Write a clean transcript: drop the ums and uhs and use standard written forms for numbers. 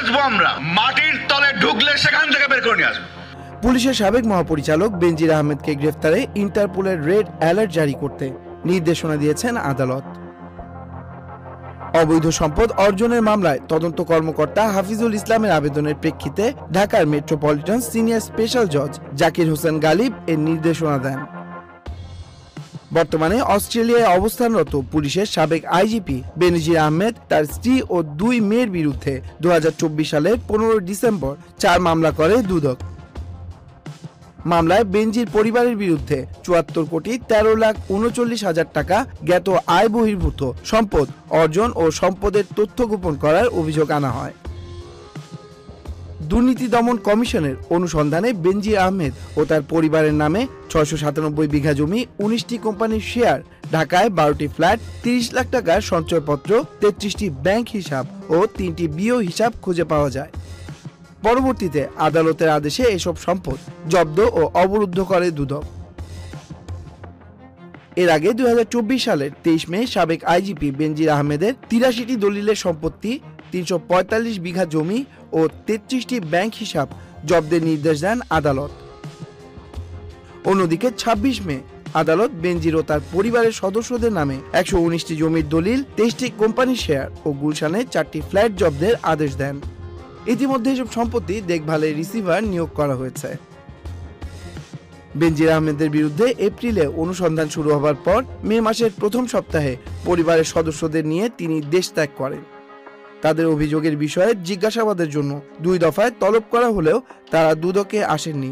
আসবো আমরা, মাটির তলে ঢুকলে সেখান থেকে বের করে নিয়ে আসবো। পুলিশের সাবেক মহাপরিচালক বেনজির আহমেদকে গ্রেফতারে ইন্টারপোলের রেড অ্যালার্ট জারি করতে নির্দেশনা দিয়েছেন আদালত। অবৈধ সম্পদ অর্জনের মামলায় তদন্ত কর্মকর্তা হাফিজুল ইসলামের আবেদনের প্রেক্ষিতে ঢাকার মেট্রোপলিটন সিনিয়র স্পেশাল জজ জাকির হোসেন গালিব এর নির্দেশনা দেন। বর্তমানে অস্ট্রেলিয়ায় অবস্থানরত পুলিশের সাবেক আইজিপি বেনজির আহমেদ তার স্ত্রী ও 2 মেয়ের বিরুদ্ধে 2024 সালের 15 ডিসেম্বর 4 মামলা করে দুদক। মামলায় বেনজির পরিবারের বিরুদ্ধে 74 কোটি 13,39,000 টাকা জ্ঞাত আয় বহির্ভূত সম্পদ অর্জন ও সম্পদের তথ্য গোপন করার অভিযোগ আনা হয়। দুর্নীতি দমন কমিশনের অনুসন্ধানে বেনজির আহমেদ ও তার পরিবারের নামে 697 বিঘা জমি, 19টি কোম্পানির শেয়ার, ঢাকায় 12টি ফ্ল্যাট, 30 লাখ টাকার সঞ্চয়পত্র, 33টি ব্যাংক হিসাব ও 3টি বিও হিসাব খুঁজে পাওয়া যায়। পরবর্তীতে আদালতের আদেশে এসব সম্পদ জব্দ ও অবরুদ্ধ করে দুদক। এর আগে 2024 সালের 23 মে সাবেক আইজিপি বেনজির আহমেদের 83টি দলিলের সম্পত্তি, 345 বিঘা জমি ও 33টি ব্যাংক হিসাব জব্দের নির্দেশ দেন আদালত। অন্যদিকে 26 মে আদালত বেনজির ও তার পরিবারের সদস্যদের নামে 119টি জমির দলিল, 23টি কোম্পানির শেয়ার ও গুলশানে 4টি ফ্ল্যাট জব্দের আদেশ দেন। ইতিমধ্যে এসব সম্পত্তি দেখভালের রিসিভার নিয়োগ করা হয়েছে। বেনজির আহমেদের বিরুদ্ধে এপ্রিলে অনুসন্ধান শুরু হবার পর মে মাসের প্রথম সপ্তাহে পরিবারের সদস্যদের নিয়ে তিনি দেশ ত্যাগ করেন। তাদের অভিযোগের বিষয়ে জিজ্ঞাসাবাদের জন্য 2 দফায় তলব করা হলেও তারা দুদকে আসেননি।